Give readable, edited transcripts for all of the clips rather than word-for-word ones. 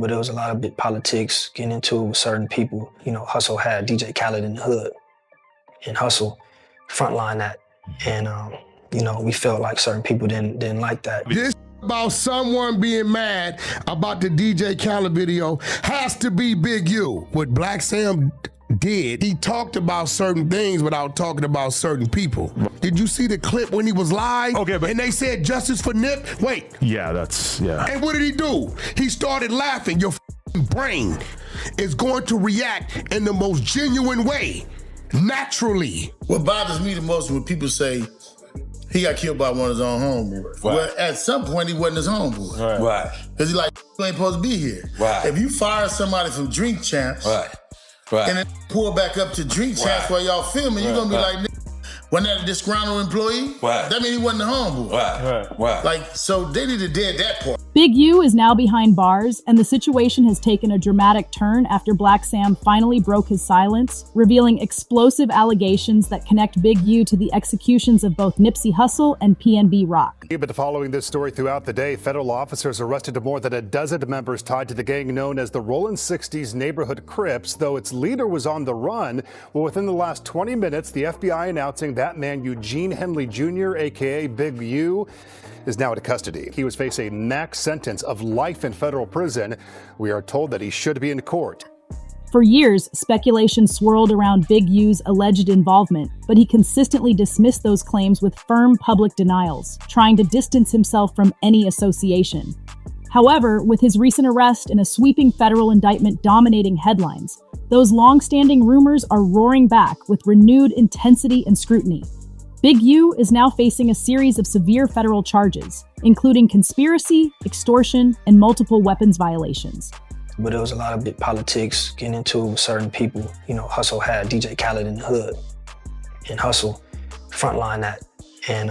But there was a lot of big politics getting into with certain people. You know, Hussle had DJ Khaled in the hood, and Hussle frontline that. And, you know, we felt like certain people didn't like that. This about someone being mad about the DJ Khaled video has to be Big U. What Blacc Sam did, he talked about certain things without talking about certain people. Did you see the clip when he was live? Okay, but... and they said justice for Nip? Wait. Yeah, yeah. And what did he do? He started laughing. Your brain is going to react in the most genuine way, naturally. What bothers me the most is when people say he got killed by one of his own homeboys. Right. Well, at some point, he wasn't his homeboy. Right. Because he like, you ain't supposed to be here. Right. If you fire somebody from Drink Champs, and then pull back up to Drink Champs while y'all filming, you're gonna be like, wasn't that a disgruntled employee? That means he wasn't the homeboy. Like, so they need to dead that part. Big U is now behind bars, and the situation has taken a dramatic turn after Blacc Sam finally broke his silence, revealing explosive allegations that connect Big U to the executions of both Nipsey Hussle and PnB Rock. But following this story throughout the day, federal officers arrested more than a dozen members tied to the gang known as the Rollin' 60s Neighborhood Crips, though its leader was on the run. Well, within the last 20 minutes, the FBI announcing that man, Eugene Henley Jr., a.k.a. Big U, is now in custody. He was facing a max sentence of life in federal prison. We are told that he should be in court. For years, speculation swirled around Big U's alleged involvement, but he consistently dismissed those claims with firm public denials, trying to distance himself from any association. However, with his recent arrest and a sweeping federal indictment dominating headlines, those long-standing rumors are roaring back with renewed intensity and scrutiny. Big U is now facing a series of severe federal charges, including conspiracy, extortion, and multiple weapons violations. But there was a lot of big politics getting into with certain people. You know, Hussle had DJ Khaled in the hood, and Hussle frontline that. And,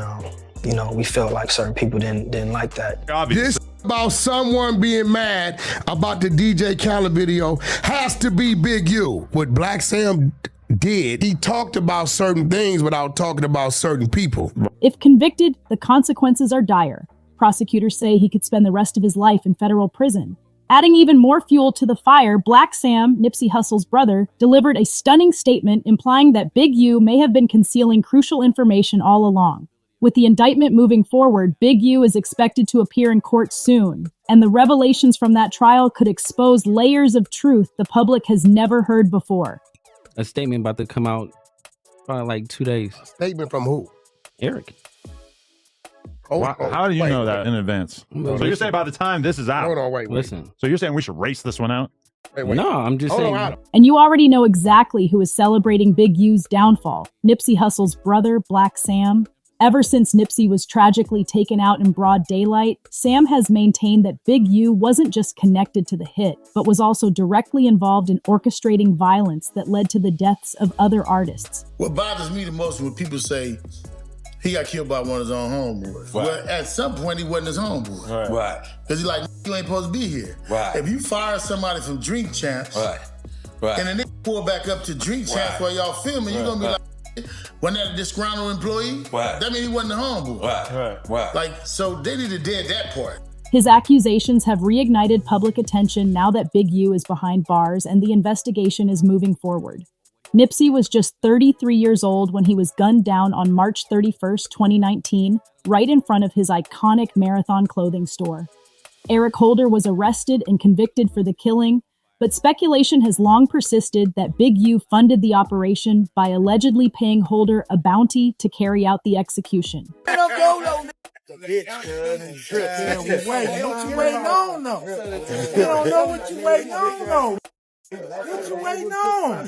you know, we felt like certain people didn't like that. This about someone being mad about the DJ Khaled video has to be Big U. What Blacc Sam did, he talked about certain things without talking about certain people. If convicted, the consequences are dire. Prosecutors say he could spend the rest of his life in federal prison. Adding even more fuel to the fire, Blacc Sam, Nipsey Hussle's brother, delivered a stunning statement implying that Big U may have been concealing crucial information all along. With the indictment moving forward, Big U is expected to appear in court soon, and the revelations from that trial could expose layers of truth the public has never heard before. A statement about to come out probably like 2 days. Statement from who? Eric. How do you know that in advance? So you're saying by the time this is out? Hold on, wait. Listen. So you're saying we should race this one out? Wait. No, I'm just saying. And you already know exactly who is celebrating Big U's downfall. Nipsey Hussle's brother, Blacc Sam. Ever since Nipsey was tragically taken out in broad daylight, Sam has maintained that Big U wasn't just connected to the hit, but was also directly involved in orchestrating violence that led to the deaths of other artists. What bothers me the most is when people say he got killed by one of his own homeboys. Well, at some point, he wasn't his homeboy. Because he like, you ain't supposed to be here. If you fire somebody from Drink Champs, and then they pull back up to Drink Champs while y'all filming, you're gonna be like, wasn't that a disgruntled employee? That means he wasn't the homeboy. Like, so they need to dead that part. His accusations have reignited public attention now that Big U is behind bars and the investigation is moving forward. Nipsey was just 33 years old when he was gunned down on March 31st, 2019, right in front of his iconic Marathon clothing store. Eric Holder was arrested and convicted for the killing, but speculation has long persisted that Big U funded the operation by allegedly paying Holder a bounty to carry out the execution. What you waiting on, though? You don't know what you waiting on, though. What you waiting on?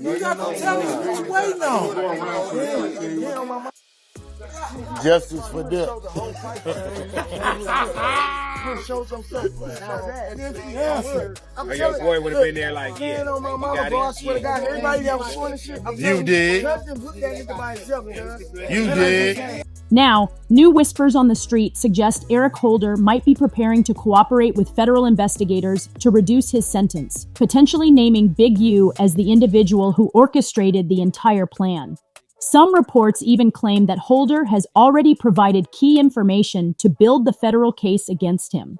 You got to tell us what you waiting on. Justice for them. Your boy would have been there like, yeah. You did. You did. Now, new whispers on the street suggest Eric Holder might be preparing to cooperate with federal investigators to reduce his sentence, potentially naming Big U as the individual who orchestrated the entire plan. Some reports even claim that Holder has already provided key information to build the federal case against him.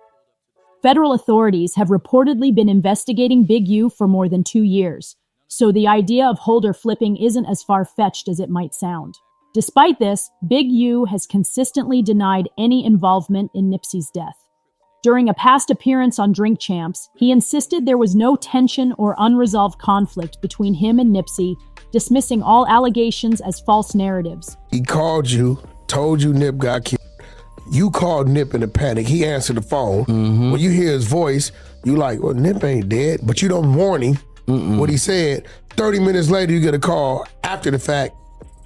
Federal authorities have reportedly been investigating Big U for more than 2 years, so the idea of Holder flipping isn't as far-fetched as it might sound. Despite this, Big U has consistently denied any involvement in Nipsey's death. During a past appearance on Drink Champs, he insisted there was no tension or unresolved conflict between him and Nipsey, dismissing all allegations as false narratives. He called you, told you Nip got killed. You called Nip in a panic. He answered the phone. When you hear his voice, you like, well, Nip ain't dead, but you don't warn him what he said. 30 minutes later, you get a call after the fact,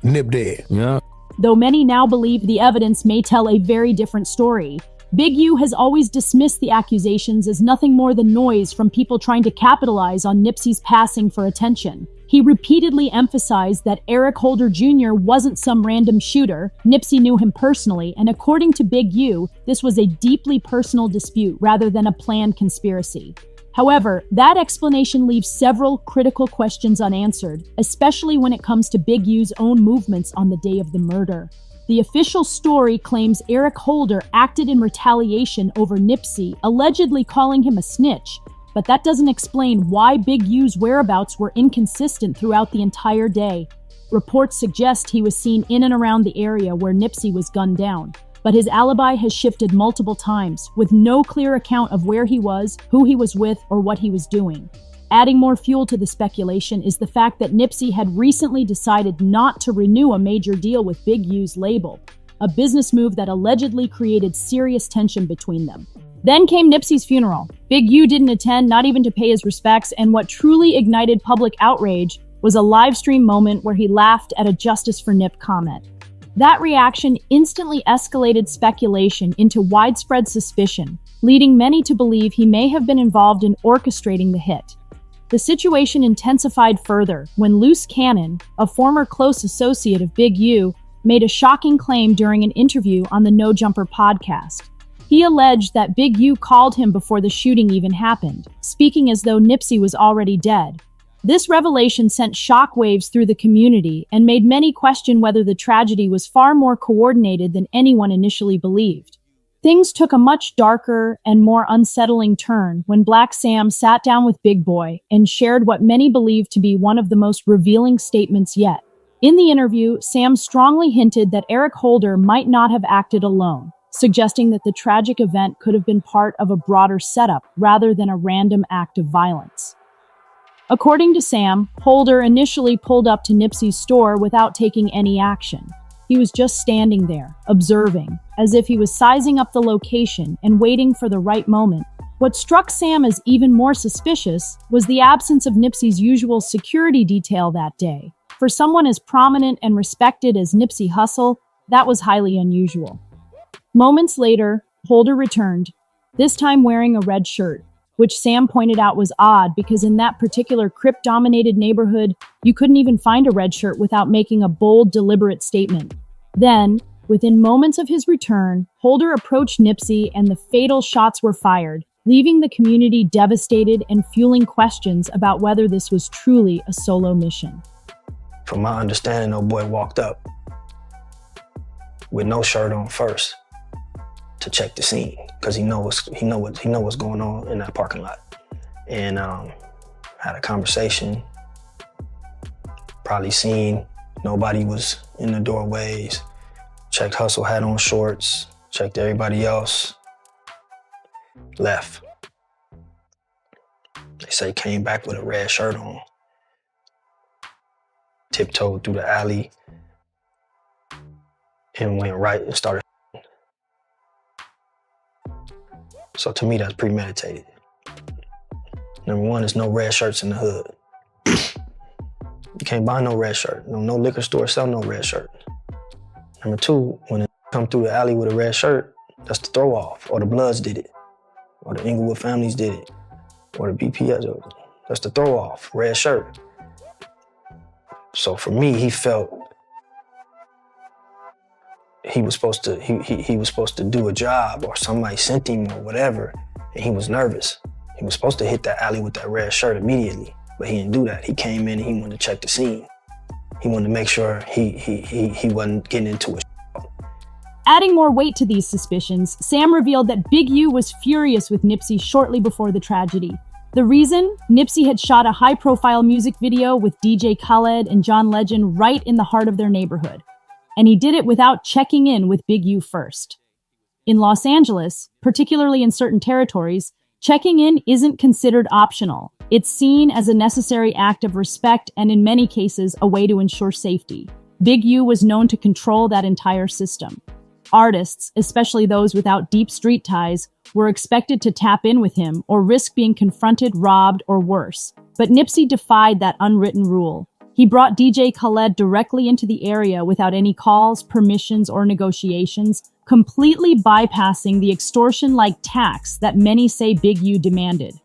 Nip dead. Yeah. Though many now believe the evidence may tell a very different story, Big U has always dismissed the accusations as nothing more than noise from people trying to capitalize on Nipsey's passing for attention. He repeatedly emphasized that Eric Holder Jr. wasn't some random shooter. Nipsey knew him personally, and according to Big U, this was a deeply personal dispute rather than a planned conspiracy. However, that explanation leaves several critical questions unanswered, especially when it comes to Big U's own movements on the day of the murder. The official story claims Eric Holder acted in retaliation over Nipsey, allegedly calling him a snitch, but that doesn't explain why Big U's whereabouts were inconsistent throughout the entire day. Reports suggest he was seen in and around the area where Nipsey was gunned down, but his alibi has shifted multiple times, with no clear account of where he was, who he was with, or what he was doing. Adding more fuel to the speculation is the fact that Nipsey had recently decided not to renew a major deal with Big U's label, a business move that allegedly created serious tension between them. Then came Nipsey's funeral. Big U didn't attend, not even to pay his respects, and what truly ignited public outrage was a live stream moment where he laughed at a Justice for Nip comment. That reaction instantly escalated speculation into widespread suspicion, leading many to believe he may have been involved in orchestrating the hit. The situation intensified further when Loose Cannon, a former close associate of Big U, made a shocking claim during an interview on the No Jumper podcast. He alleged that Big U called him before the shooting even happened, speaking as though Nipsey was already dead. This revelation sent shockwaves through the community and made many question whether the tragedy was far more coordinated than anyone initially believed. Things took a much darker and more unsettling turn when Blacc Sam sat down with Big Boy and shared what many believe to be one of the most revealing statements yet. In the interview, Sam strongly hinted that Eric Holder might not have acted alone, suggesting that the tragic event could have been part of a broader setup rather than a random act of violence. According to Sam, Holder initially pulled up to Nipsey's store without taking any action. He was just standing there, observing, as if he was sizing up the location and waiting for the right moment. What struck Sam as even more suspicious was the absence of Nipsey's usual security detail that day. For someone as prominent and respected as Nipsey Hussle, that was highly unusual. Moments later, Holder returned, this time wearing a red shirt, which Sam pointed out was odd because in that particular Crip-dominated neighborhood, you couldn't even find a red shirt without making a bold, deliberate statement. Then, within moments of his return, Holder approached Nipsey and the fatal shots were fired, leaving the community devastated and fueling questions about whether this was truly a solo mission. From my understanding, old boy walked up with no shirt on first to check the scene because he know what's going on in that parking lot, and had a conversation. Probably seen nobody was in the doorways. Checked Hussle had on shorts. Checked everybody else. Left. They say came back with a red shirt on. Tiptoed through the alley and went right and started. So to me, that's premeditated. Number one, there's no red shirts in the hood. You can't buy no red shirt. No liquor store sell no red shirt. Number two, when it come through the alley with a red shirt, that's the throw off, or the Bloods did it, or the Inglewood families did it, or the BPS, that's the throw off, red shirt. So for me, he felt he was supposed to do a job, or somebody sent him or whatever, and he was nervous. He was supposed to hit that alley with that red shirt immediately, but he didn't do that. He came in and he wanted to check the scene. He wanted to make sure he wasn't getting into a shootout. Adding more weight to these suspicions, Sam revealed that Big U was furious with Nipsey shortly before the tragedy. The reason? Nipsey had shot a high-profile music video with DJ Khaled and John Legend right in the heart of their neighborhood. And he did it without checking in with Big U first. In Los Angeles, particularly in certain territories, checking in isn't considered optional. It's seen as a necessary act of respect and in many cases, a way to ensure safety. Big U was known to control that entire system. Artists, especially those without deep street ties, were expected to tap in with him or risk being confronted, robbed, or worse. But Nipsey defied that unwritten rule. He brought DJ Khaled directly into the area without any calls, permissions, or negotiations, completely bypassing the extortion-like tax that many say Big U demanded.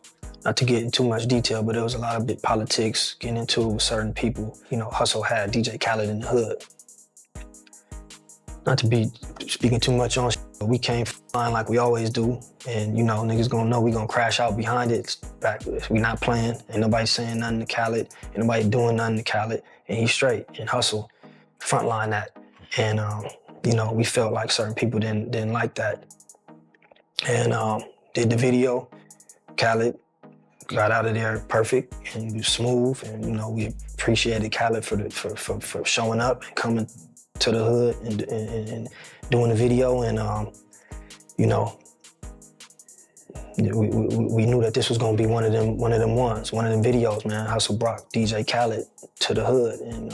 Not to get into too much detail, but there was a lot of big politics getting into it with certain people. You know, Hussle had DJ Khaled in the hood. Not to be speaking too much on but we came flying like we always do. And, you know, niggas gonna know we gonna crash out behind it. We not playing. Ain't nobody saying nothing to Khaled. Ain't nobody doing nothing to Khaled. And he's straight. And Hussle frontline that. And, you know, we felt like certain people didn't like that. And did the video. Khaled got out of there perfect and was smooth. And, you know, we appreciated Khaled for showing up and coming to the hood and doing the video, and you know, we knew that this was gonna be one of them videos, man. Hussle brought DJ Khaled to the hood, and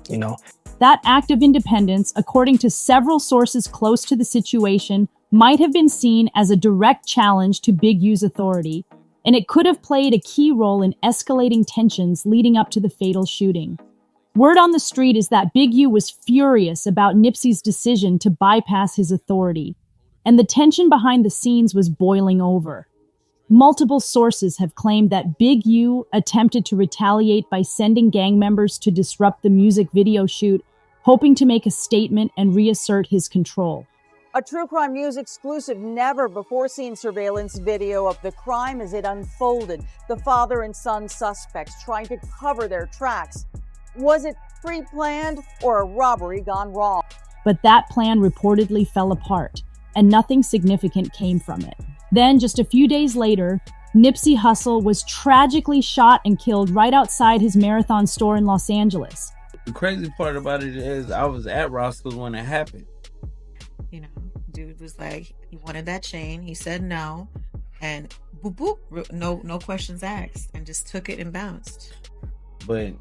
you know. That act of independence, according to several sources close to the situation, might have been seen as a direct challenge to Big U's authority, and it could have played a key role in escalating tensions leading up to the fatal shooting. Word on the street is that Big U was furious about Nipsey's decision to bypass his authority, and the tension behind the scenes was boiling over. Multiple sources have claimed that Big U attempted to retaliate by sending gang members to disrupt the music video shoot, hoping to make a statement and reassert his control. A True Crime News exclusive never-before-seen surveillance video of the crime as it unfolded. The father and son suspects trying to cover their tracks. Was it pre-planned or a robbery gone wrong? But that plan reportedly fell apart, and nothing significant came from it. Then, just a few days later, Nipsey Hussle was tragically shot and killed right outside his Marathon store in Los Angeles. The crazy part about it is I was at Roscoe's when it happened. You know, dude was like, he wanted that chain. He said no, and boop, boop, no questions asked, and just took it and bounced. But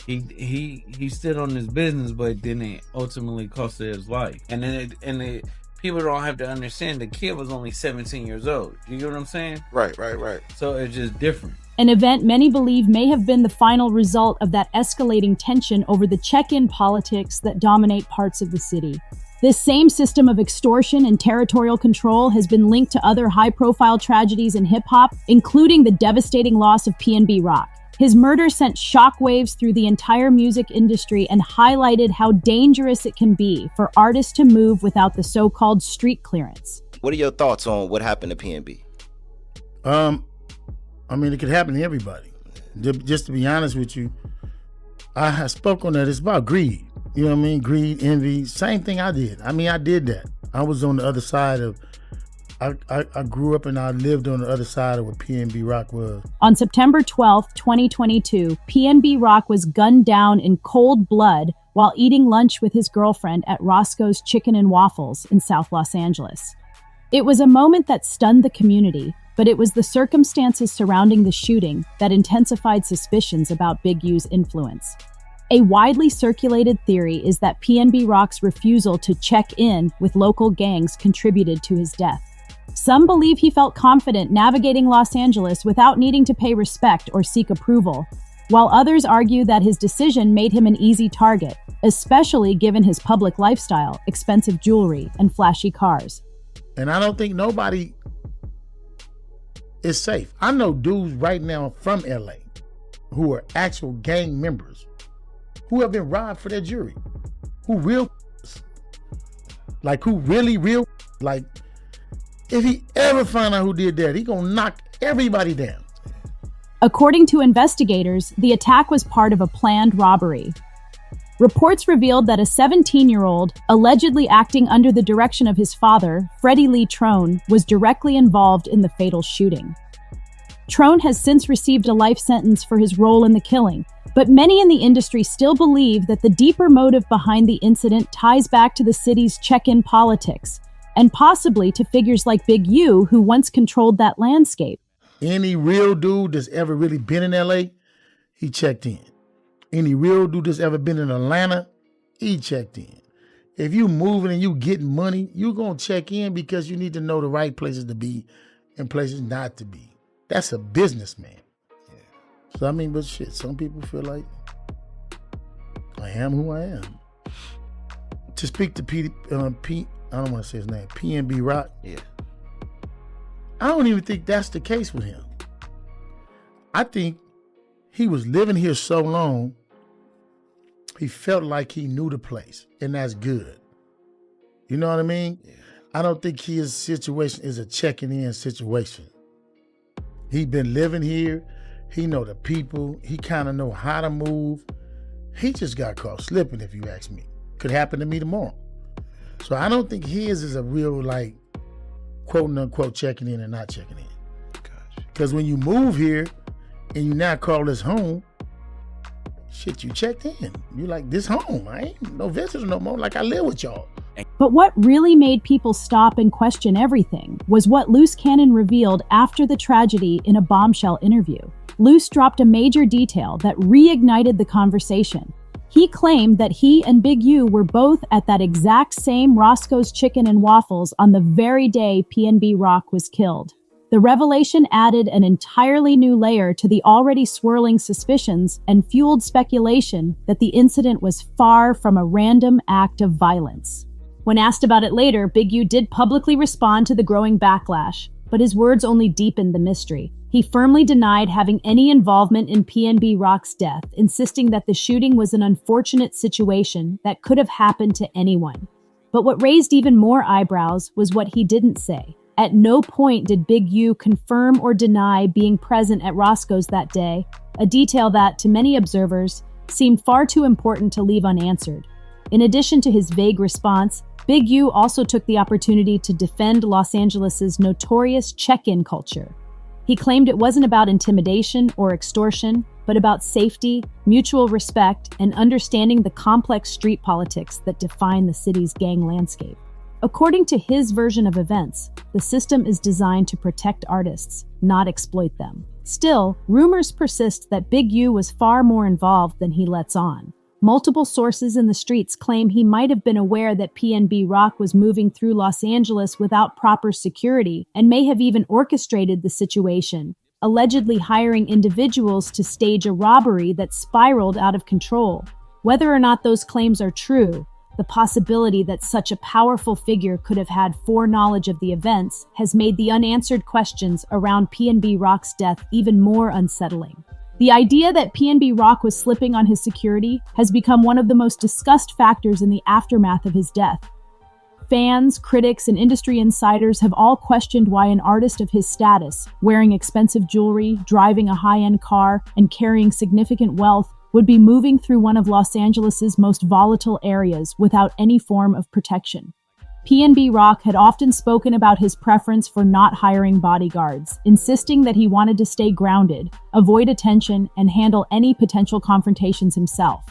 he stood on his business, but then it ultimately costed his life. And then people don't have to understand the kid was only 17 years old. You get what I'm saying? Right. So it's just different. An event many believe may have been the final result of that escalating tension over the check-in politics that dominate parts of the city. This same system of extortion and territorial control has been linked to other high-profile tragedies in hip-hop, including the devastating loss of PnB Rock. His murder sent shockwaves through the entire music industry and highlighted how dangerous it can be for artists to move without the so-called street clearance. What are your thoughts on what happened to PnB? I mean, it could happen to everybody. Just to be honest with you, I spoke on that. It's about greed. You know what I mean? Greed, envy, same thing I did. I mean, I did that. I was on the other side of, I grew up and I lived on the other side of what PnB Rock was. On September 12, 2022, PnB Rock was gunned down in cold blood while eating lunch with his girlfriend at Roscoe's Chicken and Waffles in South Los Angeles. It was a moment that stunned the community, but it was the circumstances surrounding the shooting that intensified suspicions about Big U's influence. A widely circulated theory is that PnB Rock's refusal to check in with local gangs contributed to his death. Some believe he felt confident navigating Los Angeles without needing to pay respect or seek approval, while others argue that his decision made him an easy target, especially given his public lifestyle, expensive jewelry, and flashy cars. And I don't think nobody is safe. I know dudes right now from LA who are actual gang members who have been robbed for their jewelry, who really real, like, if he ever find out who did that, he gonna knock everybody down. According to investigators, the attack was part of a planned robbery. Reports revealed that a 17-year-old, allegedly acting under the direction of his father, Freddie Lee Trone, was directly involved in the fatal shooting. Trone has since received a life sentence for his role in the killing, but many in the industry still believe that the deeper motive behind the incident ties back to the city's check-in politics, and possibly to figures like Big U, who once controlled that landscape. Any real dude that's ever really been in LA, he checked in. Any real dude that's ever been in Atlanta, he checked in. If you moving and you getting money, you gonna check in because you need to know the right places to be and places not to be. That's a businessman. Yeah. So I mean, but shit, some people feel like I am who I am. To speak to I don't want to say his name, PnB Rock. Yeah. I don't even think that's the case with him. I think he was living here so long, he felt like he knew the place, and that's good. You know what I mean? Yeah. I don't think his situation is a checking in situation. He been living here. He know the people. He kind of know how to move. He just got caught slipping, if you ask me. Could happen to me tomorrow. So I don't think his is a real, like, quote unquote checking in and not checking in. Because when you move here and you now call this home, shit, you checked in. You like, this home. I ain't no visitor no more. Like, I live with y'all. But what really made people stop and question everything was what Loose Cannon revealed after the tragedy in a Bombshell interview. Loose dropped a major detail that reignited the conversation. He claimed that he and Big U were both at that exact same Roscoe's Chicken and Waffles on the very day PnB Rock was killed. The revelation added an entirely new layer to the already swirling suspicions and fueled speculation that the incident was far from a random act of violence. When asked about it later, Big U did publicly respond to the growing backlash, but his words only deepened the mystery. He firmly denied having any involvement in PnB Rock's death, insisting that the shooting was an unfortunate situation that could have happened to anyone. But what raised even more eyebrows was what he didn't say. At no point did Big U confirm or deny being present at Roscoe's that day, a detail that, to many observers, seemed far too important to leave unanswered. In addition to his vague response, Big U also took the opportunity to defend Los Angeles' notorious check-in culture. He claimed it wasn't about intimidation or extortion, but about safety, mutual respect, and understanding the complex street politics that define the city's gang landscape. According to his version of events, the system is designed to protect artists, not exploit them. Still, rumors persist that Big U was far more involved than he lets on. Multiple sources in the streets claim he might have been aware that PnB Rock was moving through Los Angeles without proper security and may have even orchestrated the situation, allegedly hiring individuals to stage a robbery that spiraled out of control. Whether or not those claims are true, the possibility that such a powerful figure could have had foreknowledge of the events has made the unanswered questions around PnB Rock's death even more unsettling. The idea that PnB Rock was slipping on his security has become one of the most discussed factors in the aftermath of his death. Fans, critics, and industry insiders have all questioned why an artist of his status, wearing expensive jewelry, driving a high-end car, and carrying significant wealth, would be moving through one of Los Angeles' most volatile areas without any form of protection. PnB Rock had often spoken about his preference for not hiring bodyguards, insisting that he wanted to stay grounded, avoid attention, and handle any potential confrontations himself.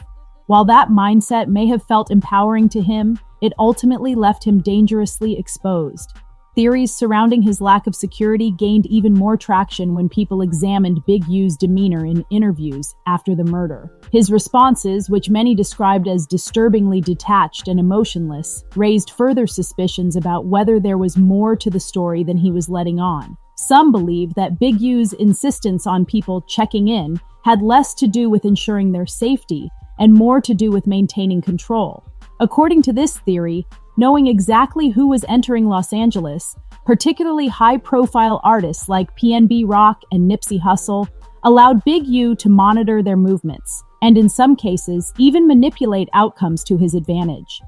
While that mindset may have felt empowering to him, it ultimately left him dangerously exposed. Theories surrounding his lack of security gained even more traction when people examined Big U's demeanor in interviews after the murder. His responses, which many described as disturbingly detached and emotionless, raised further suspicions about whether there was more to the story than he was letting on. Some believe that Big U's insistence on people checking in had less to do with ensuring their safety and more to do with maintaining control. According to this theory, knowing exactly who was entering Los Angeles, particularly high-profile artists like PnB Rock and Nipsey Hussle, allowed Big U to monitor their movements, and in some cases, even manipulate outcomes to his advantage.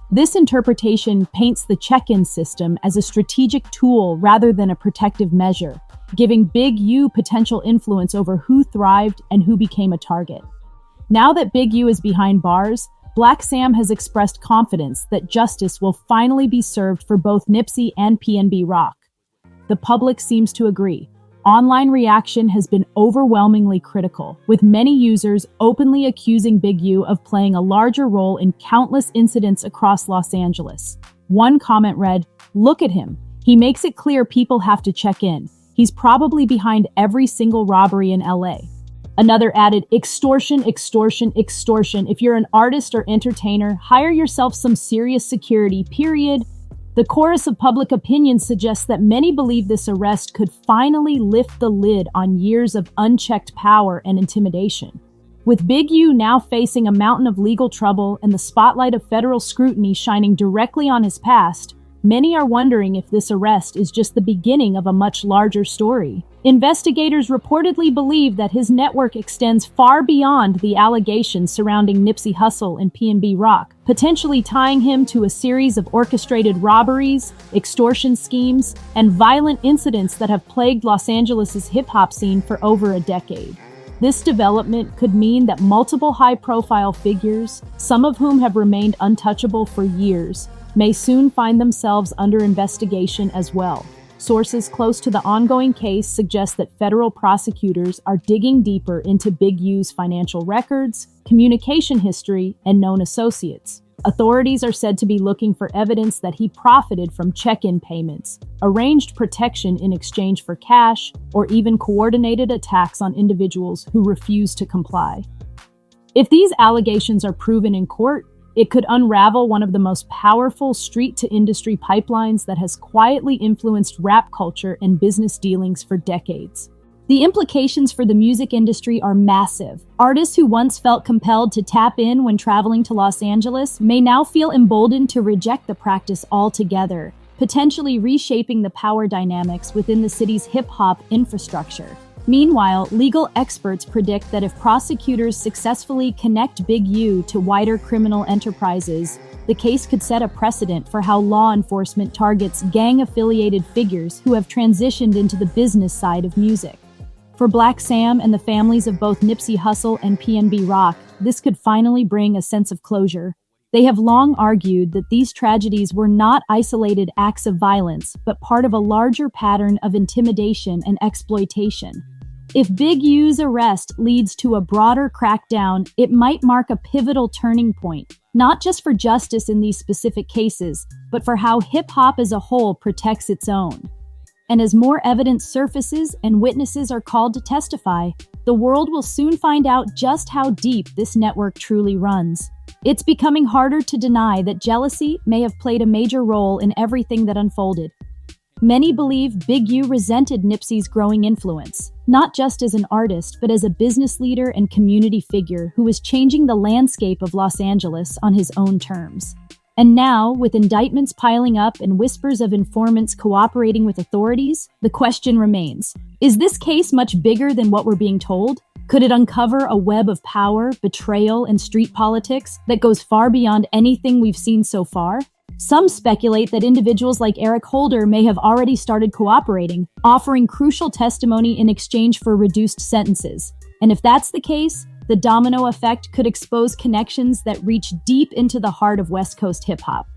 This interpretation paints the check-in system as a strategic tool rather than a protective measure, giving Big U potential influence over who thrived and who became a target. Now that Big U is behind bars, Blacc Sam has expressed confidence that justice will finally be served for both Nipsey and PnB Rock. The public seems to agree. Online reaction has been overwhelmingly critical, with many users openly accusing Big U of playing a larger role in countless incidents across Los Angeles. One comment read, "Look at him. He makes it clear people have to check in. He's probably behind every single robbery in LA." Another added, "Extortion, extortion, extortion. If you're an artist or entertainer, hire yourself some serious security, period." The chorus of public opinion suggests that many believe this arrest could finally lift the lid on years of unchecked power and intimidation. With Big U now facing a mountain of legal trouble and the spotlight of federal scrutiny shining directly on his past, many are wondering if this arrest is just the beginning of a much larger story. Investigators reportedly believe that his network extends far beyond the allegations surrounding Nipsey Hussle and PnB Rock, potentially tying him to a series of orchestrated robberies, extortion schemes, and violent incidents that have plagued Los Angeles' hip-hop scene for over a decade. This development could mean that multiple high-profile figures, some of whom have remained untouchable for years, may soon find themselves under investigation as well. Sources close to the ongoing case suggest that federal prosecutors are digging deeper into Big U's financial records, communication history, and known associates. Authorities are said to be looking for evidence that he profited from check-in payments, arranged protection in exchange for cash, or even coordinated attacks on individuals who refuse to comply. If these allegations are proven in court, it could unravel one of the most powerful street-to-industry pipelines that has quietly influenced rap culture and business dealings for decades. The implications for the music industry are massive. Artists who once felt compelled to tap in when traveling to Los Angeles may now feel emboldened to reject the practice altogether, potentially reshaping the power dynamics within the city's hip-hop infrastructure. Meanwhile, legal experts predict that if prosecutors successfully connect Big U to wider criminal enterprises, the case could set a precedent for how law enforcement targets gang-affiliated figures who have transitioned into the business side of music. For Blacc Sam and the families of both Nipsey Hussle and PnB Rock, this could finally bring a sense of closure. They have long argued that these tragedies were not isolated acts of violence, but part of a larger pattern of intimidation and exploitation. If Big U's arrest leads to a broader crackdown, it might mark a pivotal turning point, not just for justice in these specific cases, but for how hip-hop as a whole protects its own. And as more evidence surfaces and witnesses are called to testify, the world will soon find out just how deep this network truly runs. It's becoming harder to deny that jealousy may have played a major role in everything that unfolded. Many believe Big U resented Nipsey's growing influence, not just as an artist, but as a business leader and community figure who was changing the landscape of Los Angeles on his own terms. And now, with indictments piling up and whispers of informants cooperating with authorities, the question remains, is this case much bigger than what we're being told? Could it uncover a web of power, betrayal, and street politics that goes far beyond anything we've seen so far? Some speculate that individuals like Eric Holder may have already started cooperating, offering crucial testimony in exchange for reduced sentences. And if that's the case, the domino effect could expose connections that reach deep into the heart of West Coast hip-hop.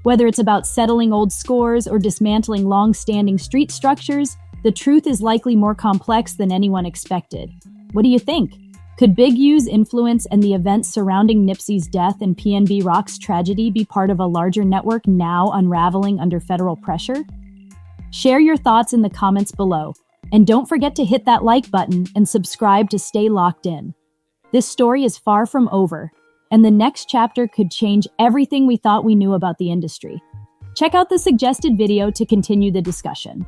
Whether it's about settling old scores or dismantling long-standing street structures, the truth is likely more complex than anyone expected. What do you think? Could Big U's influence and the events surrounding Nipsey's death and PnB Rock's tragedy be part of a larger network now unraveling under federal pressure? Share your thoughts in the comments below, and don't forget to hit that like button and subscribe to stay locked in. This story is far from over, and the next chapter could change everything we thought we knew about the industry. Check out the suggested video to continue the discussion.